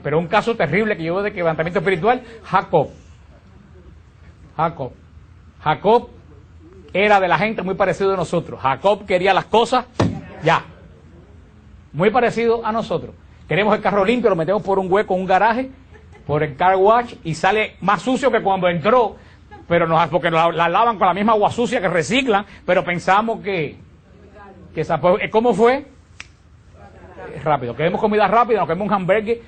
pero un caso terrible que yo veo de quebrantamiento espiritual, Jacob era de la gente muy parecido a nosotros. Jacob quería las cosas ya, muy parecido a nosotros. Queremos el carro limpio, lo metemos por un hueco, un garaje, por el car wash, y sale más sucio que cuando entró, pero porque la lavan con la misma agua sucia que reciclan, pero pensamos que ¿cómo fue? Rápido. Queremos comida rápida, nos queremos un hamburger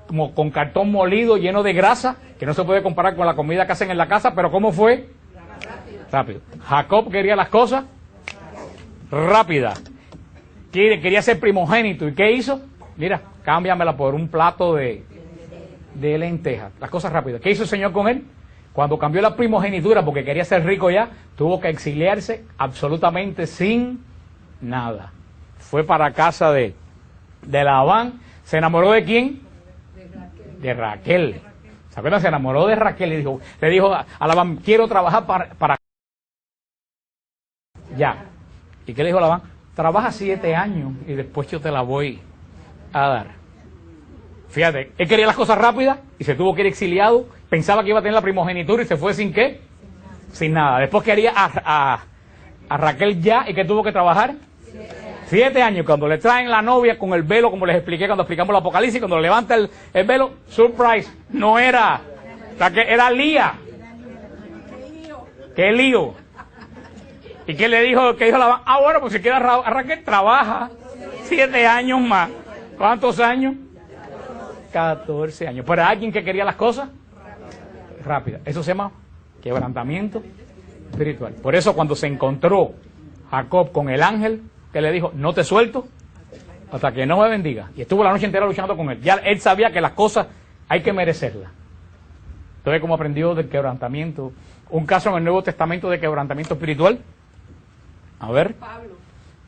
como con cartón molido, lleno de grasa, que no se puede comparar con la comida que hacen en la casa, pero ¿cómo fue? Rápido. Jacob quería las cosas rápidas. Quería ser primogénito. ¿Y qué hizo? Mira, cámbiamela por un plato de lentejas. Las cosas rápidas. ¿Qué hizo el Señor con él? Cuando cambió la primogenitura porque quería ser rico ya, tuvo que exiliarse absolutamente sin nada. Fue para casa de Labán. ¿Se enamoró de quién? De Raquel. ¿Se acuerdan? Se enamoró de Raquel y le dijo a Labán, quiero trabajar para ya. ¿Y qué le dijo Labán? Trabaja 7 años y después yo te la voy a dar. Fíjate, él quería las cosas rápidas y se tuvo que ir exiliado. Pensaba que iba a tener la primogenitura y se fue sin qué, sin nada. Después quería a Raquel ya, y que tuvo que trabajar 7 años. Cuando le traen la novia con el velo, como les expliqué cuando explicamos el Apocalipsis, cuando le levanta el velo, surprise, no era Raquel, era Lía. ¡Qué lío! ¿Y qué le dijo? ¿Qué dijo Labán? Ah, bueno, pues si queda Raquel, trabaja 7 años más. ¿Cuántos años? 14 años. Pero alguien que quería las cosas rápidas. Eso se llama quebrantamiento espiritual. Por eso cuando se encontró Jacob con el ángel, que le dijo, no te suelto hasta que no me bendiga. Y estuvo la noche entera luchando con él. Ya él sabía que las cosas hay que merecerlas. Entonces, como aprendió del quebrantamiento. Un caso en el Nuevo Testamento de quebrantamiento espiritual. A ver.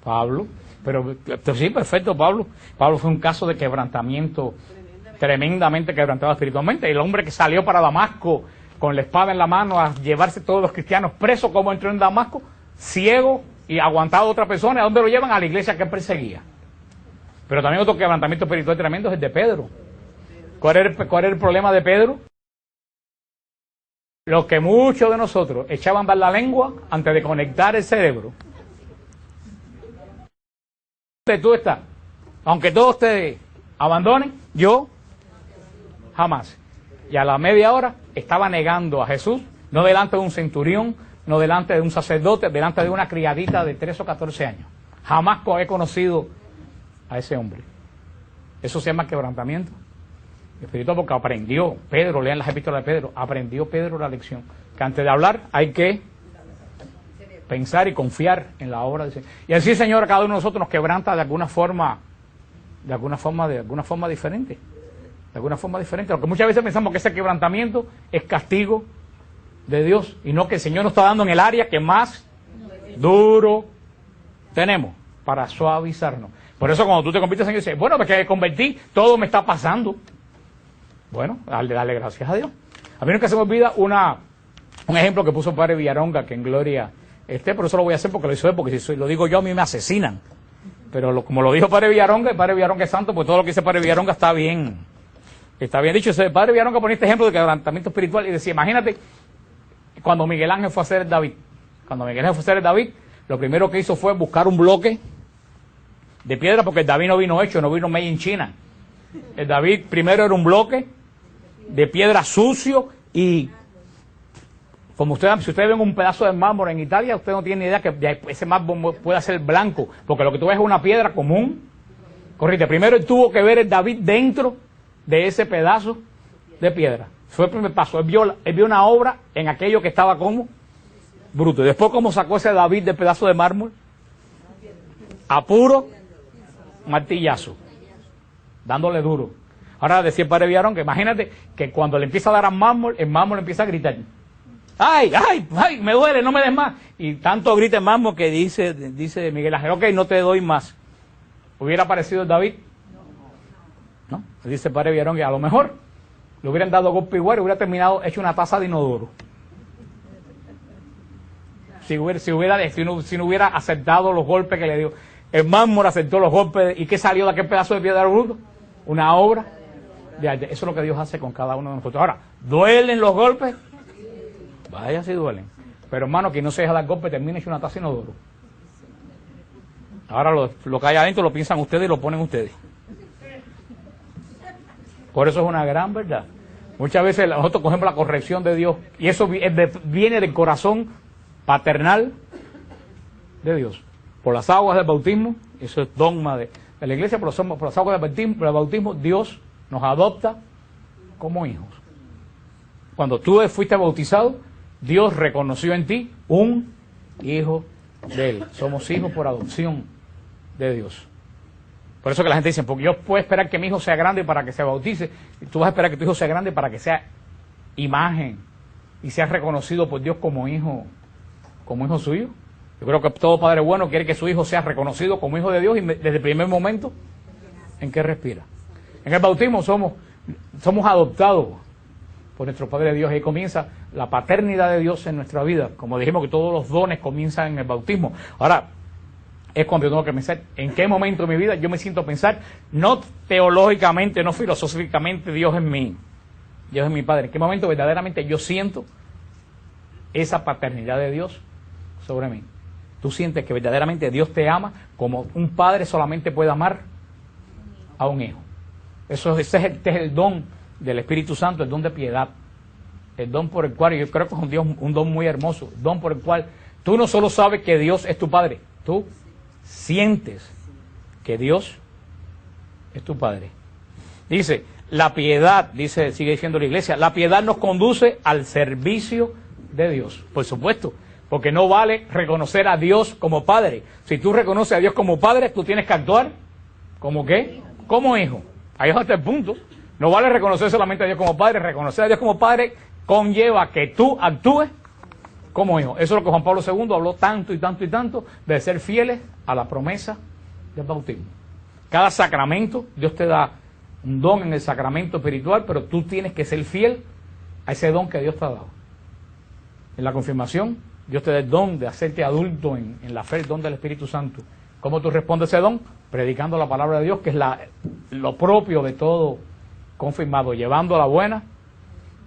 Pablo. Pero sí, perfecto, Pablo. Pablo fue un caso de quebrantamiento, tremendamente quebrantado espiritualmente. El hombre que salió para Damasco con la espada en la mano a llevarse todos los cristianos presos, como entró en Damasco, ciego y aguantado a otra persona. ¿A dónde lo llevan? A la iglesia que perseguía. Pero también otro quebrantamiento espiritual tremendo es el de Pedro. ¿Cuál era el problema de Pedro? Lo que muchos de nosotros echaban a andar la lengua antes de conectar el cerebro. Tú estás, aunque todos te abandonen, yo jamás. Y a la media hora estaba negando a Jesús, no delante de un centurión, no delante de un sacerdote, delante de una criadita de 13 o 14 años. Jamás he conocido a ese hombre. Eso se llama quebrantamiento espiritual, porque aprendió Pedro, lean las epístolas de Pedro, aprendió Pedro la lección, que antes de hablar hay que pensar y confiar en la obra del Señor. Y así, Señor, a cada uno de nosotros nos quebranta de alguna forma diferente. De alguna forma diferente. Porque muchas veces pensamos que ese quebrantamiento es castigo de Dios y no que el Señor nos está dando en el área que más duro tenemos para suavizarnos. Por eso cuando tú te conviertes en Señor, dices, bueno, porque me convertí, todo me está pasando. Bueno, dale gracias a Dios. A mí nunca se me olvida un ejemplo que puso el Padre Villaronga, que en gloria por eso lo voy a hacer porque lo hizo él, porque si lo digo yo a mí me asesinan. Pero como lo dijo el Padre Villaronga es santo, pues todo lo que dice el Padre Villaronga está bien dicho. El Padre Villaronga ponía este ejemplo de quebrantamiento espiritual y decía, imagínate, cuando Miguel Ángel fue a hacer el David. Cuando Miguel Ángel fue a hacer el David, lo primero que hizo fue buscar un bloque de piedra, porque el David no vino hecho, no vino made in China. El David primero era un bloque de piedra sucio y... Como si ustedes ven un pedazo de mármol en Italia, usted no tiene idea que ese mármol pueda ser blanco, porque lo que tú ves es una piedra común. Correcto. Primero él tuvo que ver el David dentro de ese pedazo de piedra. Fue el primer paso. Él vio una obra en aquello que estaba como bruto. Y después, ¿cómo sacó ese David del pedazo de mármol? A puro martillazo, dándole duro. Ahora decía el Padre Villarón que imagínate que cuando le empieza a dar al mármol, el mármol empieza a gritar. ¡Ay, me duele, no me des más! Y tanto grita el mármol que dice Miguel Ángel, ok, no te doy más. ¿Hubiera aparecido el David? No, dice el Padre Villarón que a lo mejor le hubieran dado golpe igual y hubiera terminado hecho una taza de inodoro. Si no hubiera aceptado los golpes que le dio. El mármol aceptó los golpes. ¿Y qué salió de aquel pedazo de piedra bruto? Una obra Eso es lo que Dios hace con cada uno de nosotros. Ahora, ¿duelen los golpes? Vaya si duelen. Pero hermano, quien no se deja dar golpes termina hecho una taza de inodoro. Ahora lo que hay adentro lo piensan ustedes y lo ponen ustedes. Por eso es una gran verdad. Muchas veces nosotros cogemos la corrección de Dios y eso viene del corazón paternal de Dios. Por las aguas del bautismo, eso es dogma de la iglesia, por las aguas del bautismo, Dios nos adopta como hijos. Cuando tú fuiste bautizado, Dios reconoció en ti un hijo de Él. Somos hijos por adopción de Dios. Por eso que la gente dice, porque yo puedo esperar que mi hijo sea grande para que se bautice, y tú vas a esperar que tu hijo sea grande para que sea imagen y sea reconocido por Dios como hijo suyo. Yo creo que todo padre bueno quiere que su hijo sea reconocido como hijo de Dios y desde el primer momento en que respira. En el bautismo somos adoptados por nuestro Padre Dios y ahí comienza la paternidad de Dios en nuestra vida. Como dijimos que todos los dones comienzan en el bautismo. Ahora, es cuando yo tengo que pensar en qué momento de mi vida yo me siento pensar, no teológicamente, no filosóficamente, Dios es mí, Dios es mi Padre. ¿En qué momento verdaderamente yo siento esa paternidad de Dios sobre mí? Tú sientes que verdaderamente Dios te ama como un padre solamente puede amar a un hijo. Este es el don del Espíritu Santo, el don de piedad. El don por el cual, yo creo que es un don muy hermoso, el don por el cual tú no solo sabes que Dios es tu Padre, tú sientes que Dios es tu Padre. Dice, la piedad, sigue diciendo la iglesia, la piedad nos conduce al servicio de Dios. Por supuesto, porque no vale reconocer a Dios como Padre. Si tú reconoces a Dios como Padre, tú tienes que actuar ¿como qué? Como hijo. Ahí es hasta el punto. No vale reconocer solamente a Dios como Padre, reconocer a Dios como Padre conlleva que tú actúes como hijo. Eso es lo que Juan Pablo II habló tanto y tanto y tanto, de ser fieles a la promesa del bautismo. Cada sacramento, Dios te da un don en el sacramento espiritual, pero tú tienes que ser fiel a ese don que Dios te ha dado. En la confirmación, Dios te da el don de hacerte adulto en la fe, el don del Espíritu Santo. ¿Cómo tú respondes a ese don? Predicando la palabra de Dios, que es lo propio de todo confirmado, llevando la buena.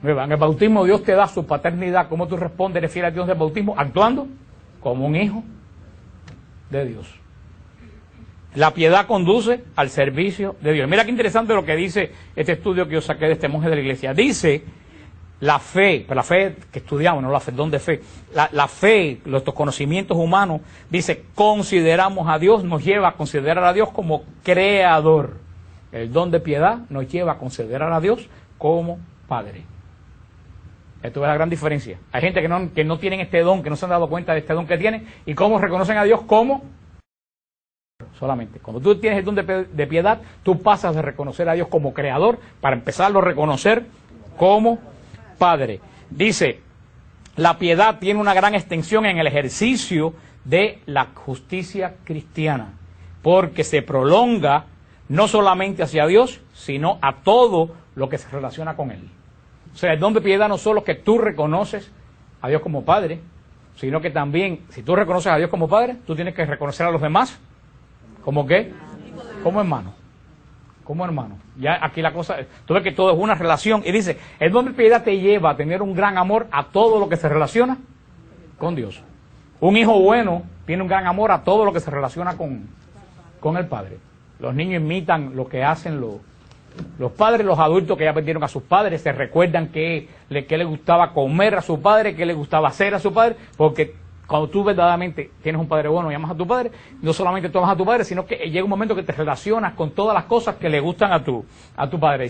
En el bautismo Dios te da su paternidad. ¿Cómo tú respondes? Eres fiel a Dios del bautismo, actuando como un hijo de Dios. La piedad conduce al servicio de Dios. Mira qué interesante lo que dice este estudio que yo saqué de este monje de la iglesia. Dice, la fe que estudiamos, no la fe, don de fe. La fe, nuestros conocimientos humanos, dice, consideramos a Dios, nos lleva a considerar a Dios como creador. El don de piedad nos lleva a considerar a Dios como Padre. Esto es la gran diferencia. Hay gente que no tienen este don, que no se han dado cuenta de este don que tienen, y cómo reconocen a Dios como solamente. Cuando tú tienes el don de piedad, tú pasas de reconocer a Dios como creador, para empezarlo a reconocer como Padre. Dice, la piedad tiene una gran extensión en el ejercicio de la justicia cristiana, porque se prolonga no solamente hacia Dios, sino a todo lo que se relaciona con Él. O sea, el don de piedad no solo que tú reconoces a Dios como Padre, sino que también, si tú reconoces a Dios como Padre, tú tienes que reconocer a los demás, ¿como qué? Como hermano. Como hermano. Ya aquí la cosa, tú ves que todo es una relación, y dice, el don de piedad te lleva a tener un gran amor a todo lo que se relaciona con Dios. Un hijo bueno tiene un gran amor a todo lo que se relaciona con el Padre. Los niños imitan lo que hacen los padres, los adultos que ya perdieron a sus padres, se recuerdan que le gustaba comer a su padre, que le gustaba hacer a su padre, porque cuando tú verdaderamente tienes un padre bueno y amas a tu padre, no solamente tú amas a tu padre, sino que llega un momento que te relacionas con todas las cosas que le gustan a tu padre.